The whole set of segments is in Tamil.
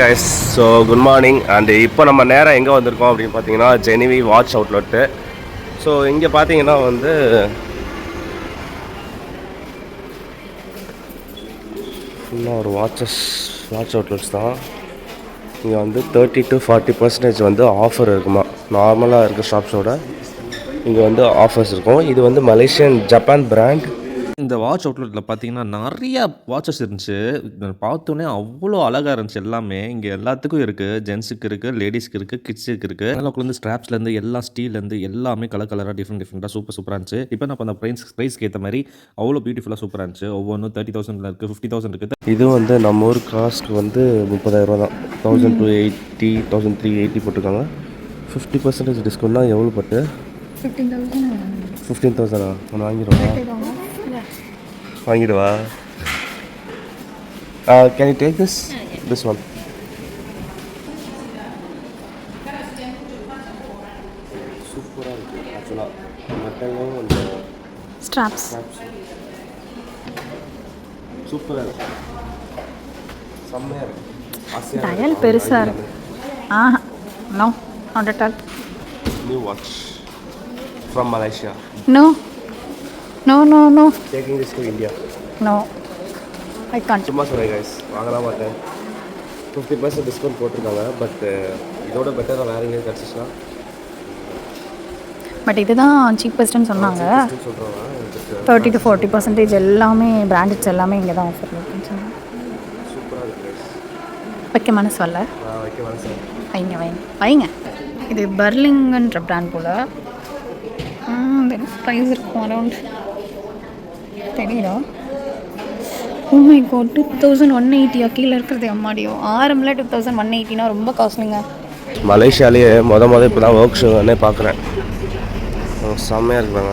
guys, so good morning and இப்போ நம்ம நேரா எங்கே வந்திருக்கோம் அப்படின்னு பார்த்தீங்கன்னா ஜெனிவி வாட்ச் அவுட்லெட்டு. ஸோ இங்கே பார்த்தீங்கன்னா வந்து இன்னும் ஒரு வாட்ச் அவுட்லெட்ஸ் தான். இங்கே வந்து 30 to 40% வந்து ஆஃபர் இருக்குமா. நார்மலாக இருக்க ஷாப்ஸோட இங்கே வந்து ஆஃபர்ஸ் இருக்கும். இது வந்து மலேசியன் ஜப்பான் பிராண்ட். இந்த வாட்ச் அவுட்லெட்டில் பார்த்தீங்கன்னா நிறையா வாட்சஸ் இருந்துச்சு. பார்த்தோன்னே அவ்வளோ அழகாக இருந்துச்சு எல்லாமே. இங்கே எல்லாத்துக்கும் இருக்குது. ஜென்ஸுக்கு இருக்குது, லேடிஸ்க்கு இருக்குது, கிட்ஸுக்கு இருக்குது. அதனால் ஸ்ட்ராப்ஸ்லேருந்து எல்லாம் ஸ்டீல்லேருந்து எல்லாமே கலராக டிஃப்ரெண்ட்டாக சூப்பராக இருந்துச்சு. இப்போ நான் அந்த ப்ரைஸ்க்கு ஏற்ற மாதிரி அவ்வளோ பியூட்டிஃபுல்லாக சூப்பராக இருந்துச்சு. ஒவ்வொன்றும் 30,000 இருக்குது, 50,000 இருக்குது. இது வந்து நம்ம ஊர் காஸ்ட் வந்து 30,000 தான். 1,280, 1,380 போட்டிருக்காங்க. 50% டிஸ்கவுண்ட்னா எவ்வளோ பட்டு? 15,000. ஒன்று வாங்கிடுவா. Can you take this one? சூப்பராக இருக்குது ஆக்சுவலாக. மெட்டலும் அந்த ஸ்ட்ராப்ஸ் சூப்பராக இருக்குது, செம்மையாக இருக்குது. டயல் பெருசாக இருக்கு. No not at all. New watch from Malaysia. No no no no taking this to India. No I can't. சும்மா சொல்கிறேன் கைஸ், வாங்கலாம் மாட்டேன். 50% டிஸ்கவுண்ட் போட்டிருக்காங்க. பட் இதோட பெட்டராக வேறு எங்கேயும் கிடச்சிச்சுன்னா. பட் இதுதான் சீப்பஸ்ட்டுன்னு சொன்னாங்க. சொல்கிறாங்க 30 to 40% எல்லாமே பிராண்டட்ஸ் எல்லாமே இங்கே தான் ஆஃபர் இருக்குன்னு சொன்னாங்க. சூப்பராக இருக்குது கைஸ். வைக்க மனசு வரல. வைக்க வேணாம் சார். வைங்க. இது பர்லிங்கன்ற பிராண்ட் போல். ப்ரைஸ் இருக்கும் அரௌண்ட் தெரியுதா? ஓ மை காட், 2,180 கீழே இருக்கிறது அம்மாடியோ. ஆரம்பில் 2,180 ரொம்ப காஸ்ட்லிங்க. மலேசியாலேயே மொதல் இப்போ தான் ஒர்க் ஷோன்னே பார்க்குறேன். செம்மையாக இருக்கிறாங்க.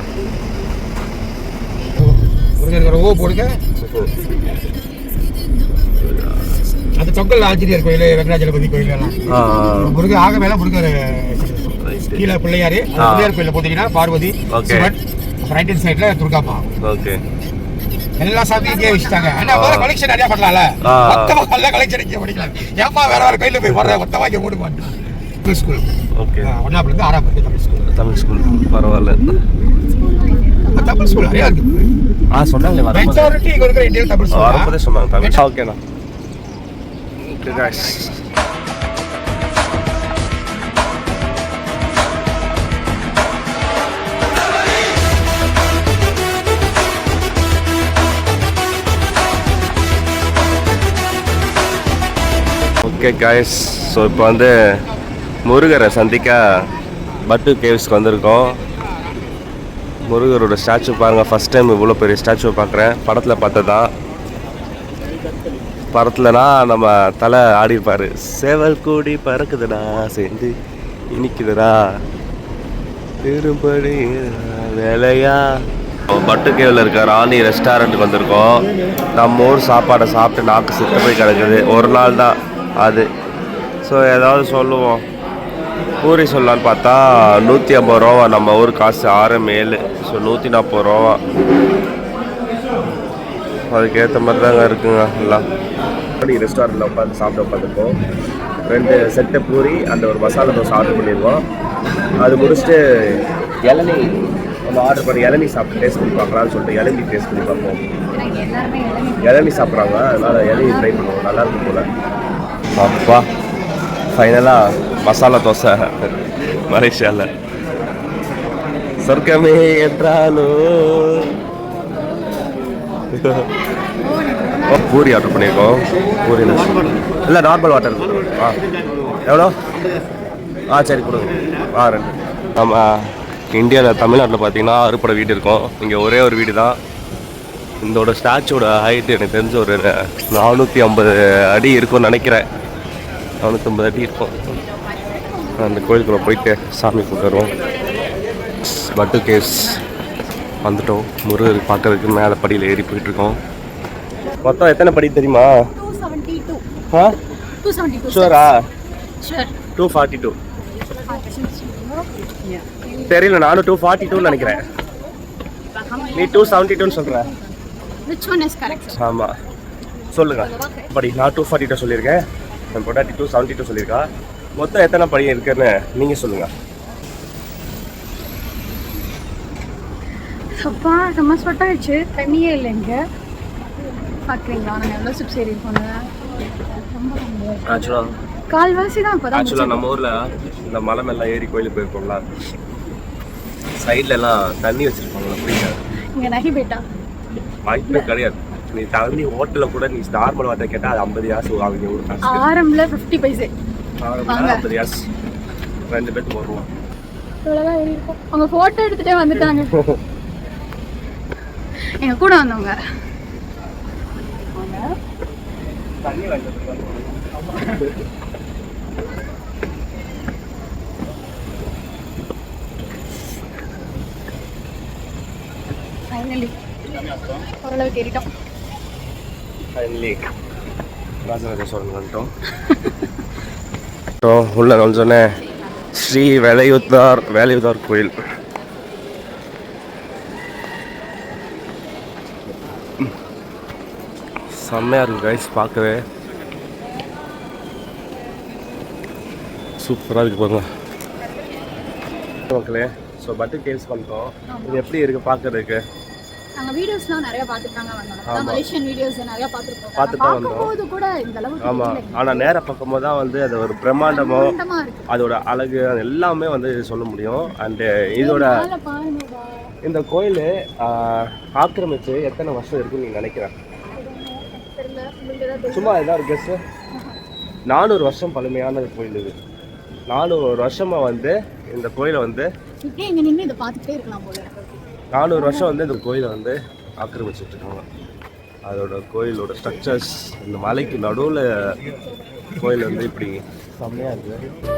அது தொக்கல் ஆச்சரியர் கோயில், வெங்கடாஜலபதி கோயில் எல்லாம் முருகன் ஆக மேலே முருகர் கீழே பிள்ளையார். பிள்ளையார் கோயிலில் போட்டீங்கன்னா பார்வதி, சிவன், ரைட் ஹேண்ட் சைடில் துர்காமா. ஓகே, எல்லா சாமியும் இங்கே வச்சுட்டாங்க. ஆனால் கலெக்ஷன் நிறையா பண்ணலாம்ல. மொத்தமாக நல்ல கலெக்ஷன் இங்கே படிக்கலாம். ஏமா வேற கோயிலில் போய் வர மொத்தமாக இங்கே மூடு மாட்டேன். தமிழ் ஸ்கூல். ஓகே, 1ஆம் 6ஆம் தமிழ் ஸ்கூல். தமிழ் ஸ்கூல் பரவாயில்ல. தமிழ் ஸ்கூல் நிறையா இருக்குது. சொன்னாங்க மெஜாரிட்டி இங்கே இருக்கிற இந்தியன் தமிழ் ஸ்கூல் வரப்போதே சொன்னாங்க தமிழ். ஓகேண்ணா. guys, ஓகே guys, ஸோ இப்போ வந்து முருகரை சந்திக்க பட்டு கேவ்ஸ்க்கு வந்திருக்கோம். முருகரோட ஸ்டாச்சு பாருங்கள். ஃபஸ்ட் டைம் இவ்வளோ பெரிய ஸ்டாச்சுவை பார்க்குறேன். படத்தில் பார்த்ததான். படத்துலனா நம்ம தலை ஆடிருப்பார். சேவல் கூடி பறக்குதுடா, சேர்ந்து இனிக்குதுடா, திரும்படி வேலையா. பட்டு கேவில் இருக்க ராணி ரெஸ்டாரண்ட்டுக்கு வந்திருக்கோம். நம்ம ஊர் சாப்பாடை சாப்பிட்டு நாக்கு சுத்த போய் கிடக்குது. ஒரு நாள் தான் அது. ஸோ ஏதாவது சொல்லுவோம். பூரி சொல்லலான்னு பார்த்தா 150 ரூபா. நம்ம ஊர் காசு 6 ஸோ 140 ரூபா. அதுக்கேற்ற மாதிரி தாங்க இருக்குங்க எல்லாம். ரெஸ்டாரண்ட்டில் உட்காந்து சாப்பிட்டு உட்காந்துருக்கோம். 2 செட்டு பூரி அந்த ஒரு மசாலா தோசை ஆர்டர் பண்ணியிருக்கோம். அது முடிச்சுட்டு இளநீ நம்ம ஆர்டர் பண்ணி இளநீ சாப்பிட்டு டேஸ்ட் பண்ணி பார்க்கலான்னு சொல்லிட்டு இளநீ டேஸ்ட் பண்ணி பார்ப்போம். இளநீ சாப்பிட்றாங்க, அதனால் இளநீ ட்ரை பண்ணுவோம். நல்லாயிருக்கும் போல். அப்பா ஃபைனலாக மசாலா தோசை மலேசியாவில். சொர்க்கமே என்றாலும் பூரி ஆர்டர் பண்ணியிருக்கோம். பூரி இல்லை நார்மல் வாட்டர். எவ்வளோ? சரி கொடுங்க. 2. நம்ம இந்தியாவில் தமிழ்நாட்டில் பார்த்தீங்கன்னா அறுபடை வீடு இருக்கும். இங்கே ஒரே ஒரு வீடு தான். இதோட ஸ்டாச்சோட ஹைட்டு எனக்கு தெரிஞ்ச ஒரு 450 அடி இருக்கும்னு நினைக்கிறேன். 450 அடி இருக்கும். அந்த கோயிலுக்குள்ளே போயிட்டு சாமி கும்பிட்டுருவோம். பட்டு கேவ்ஸ் வந்துட்டோம். முருகர் பார்க்கறதுக்கு மேலே படியில் ஏறி போயிட்டுருக்கோம். மொத்தம் எத்தனை படி தெரியுமா? 272. ஷூரா? 242. தெரியல, நானும் 242 நினைக்கிறேன். நீ 272 சொல்ற. Which one is correct? ஆமாம் சொல்லுங்க. படி நான் 242 சொல்லியிருக்கேன். என் பொண்டாட்டி 272 சொல்லியிருக்கா. மொத்தம் எத்தனை படி இருக்குன்னு நீங்கள் சொல்லுங்கள். அப்பா நம்ம ஸ்வெட்டாயிடுச்சு, தண்ணியே இல்லை இங்கே. பார்க்குறீங்களா நாங்கள் எவ்வளோ சிப்ஸ் ஏறி இருக்கோங்க. ஆக்சுவலாக கால்வாசி தான் இப்போ தான். நம்ம ஊரில் இந்த மலை மேலாம் ஏறி கோயிலுக்கு போயிருக்கோம்ல, சைட்ல எல்லாம் தண்ணி வச்சிருப்பாங்களா, புரியாது. இங்கே நகி போயிட்டா வாய்ப்பே கிடையாது. நீ தண்ணி ஹோட்டலில் கூட நீ நார்மல் வாட்டர் கேட்டால் அது 50 காசு வாங்க. ஒரு காசு ஆரம்பில் 50 பைசே 50 காசு 2 பேருக்கு வருவோம். இவ்வளோதான் ஏறி இருக்கோம். அவங்க ஃபோட்டோ எடுத்துகிட்டே வந்துட்டாங்க. எங்கள் கூட வந்தவங்க தண்ணி வாங்கிட்டு ஃபைனலி ஓரளவுக்கு ஏறிட்டோம். ஃபைனலி ராஜராஜேஸ்வரன் வந்துட்டோம். உள்ள கொஞ்சோன்னே ஸ்ரீ வேலையுத்தார் கோயில். செம்மையாக இருக்குது கைஸ், பார்க்கவே சூப்பராக இருக்குது பாருங்க மக்களே. ஸோ பட்டு கேவ்ஸ் பண்ணிட்டோம். இது எப்படி இருக்குது பார்க்கறதுக்கு? நாங்கள் வீடியோஸ்லாம் நிறைய பார்த்துட்டாங்க வந்தோம். மலேசியன் வீடியோஸ் நிறைய பார்த்துருக்கோம். பார்த்துட்டு வந்தோம். போது கூட இந்த அளவுக்கு ஆமாம், ஆனால் நேராக பார்க்கும்போது தான் வந்து அது ஒரு பிரம்மாண்டமோ அதோட அழகு எல்லாமே வந்து சொல்ல முடியும். அண்டு இதோட இந்த கோயில் ஆக்கிரமிச்சு எத்தனை வருஷம் இருக்குன்னு நீங்கள் நினைக்கிறேன்? சும்மா இதான் ஒரு கெஸ்ட். 400 வருஷம் பழமையான கோயில் இது. 400 வருஷமாக வந்து இந்த கோயிலை வந்து 400 வருஷம் வந்து இந்த கோயிலை வந்து ஆக்கிரமிச்சுட்டு இருக்காங்க. அதோட கோயிலோட ஸ்ட்ரக்சர்ஸ், இந்த மலைக்கு நடுவில் கோயில் வந்து இப்படி செம்மையாக இருக்குது.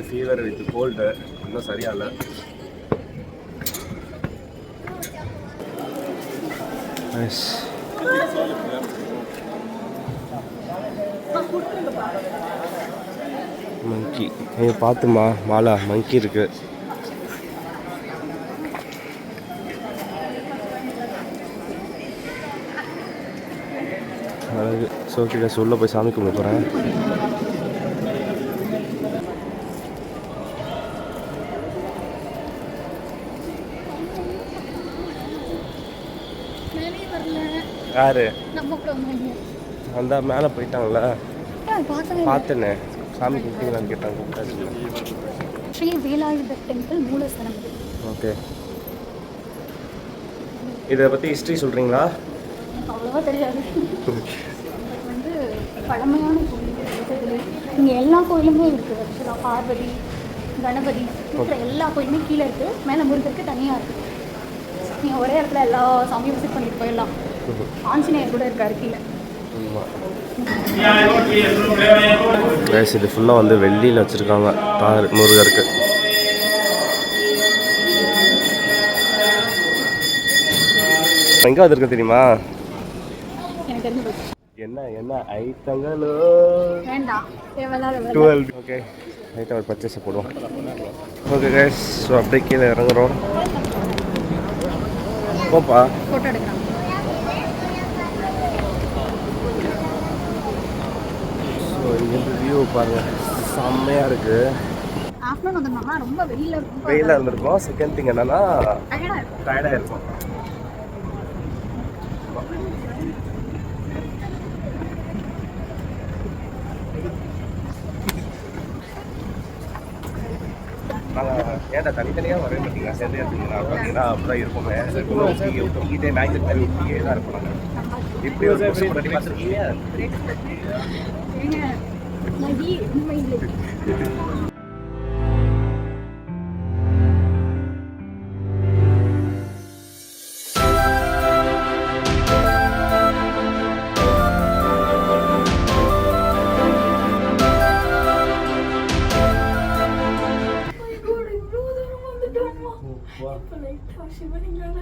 ஃபீவர் வித் கோல்டு இன்னும் சரியால. மங்கி பார்த்துமா, மாலா மங்கி இருக்கு. அழகு. சோகி உள்ள போய் சாமி கும்பிட போகிறேன். யாரு அந்த மேலே போயிட்டாங்களா? பார்த்தேனே, சாமி கும்பிட்டீங்களான்னு கேட்டாங்க. ஸ்ரீ வேலாயுதர் டெம்பிள் மூலஸ்தானம். ஓகே, இதை பற்றி ஹிஸ்ட்ரி சொல்கிறீங்களா? அவ்வளோவா தெரியாது. வந்து பழமையான கோயில். இங்கே எல்லா கோயிலுமே இருக்குது. ஆக்சுவலாக பார்வதி, கணபதி இருக்கிற எல்லா கோயிலுமே கீழே இருக்குது. மேலே முருகருக்கு தனியாக இருக்குது. நீங்கள் ஒரே இடத்துல எல்லா சாமியும் விசிட் பண்ணிட்டு போயிடலாம். ஆஞ்சநேயர் கூட இருக்காரு கீழே. இது ஃபுல்லாக வந்து வெள்ளியில் வச்சுருக்காங்க முருகருக்கு. எங்கே வந்திருக்க தெரியுமா? எனக்கு தெரிஞ்சு என்ன என்ன ஐட்டங்களோ வேண்டாம், 12. ஓகே, லைட்டாக ஒரு பர்ச்சேஸை போடுவோம். ஓகே கைஸ், ஸோ அப்படியே கீழே இறங்குறோம். போப்பா, ஃபோட்டோ எடுக்கலாம். ஸோ இங்கேருந்து வியூ பாருங்கள், செம்மையாக இருக்குது. ஆஃப்டர்நூன் வந்தோம்னா ரொம்ப வெயிலாக இருந்திருக்கும். செகண்ட் திங் என்னன்னா டயர்டாக இருக்கும். நாங்கள் ஏன்டா தனித்தனியாக வரவே மாட்டீங்களா? சேர்ந்தே இருந்தீங்களா? பார்த்தீங்கன்னா அப்படிதான் இருப்போமே. இதே மேக்ஸி தண்ணி ஊற்றியே தான் இருப்போம். நாங்கள் இப்படி ஒரு பண்ணி பார்த்துருக்கீங்க. சிவலிங்கம்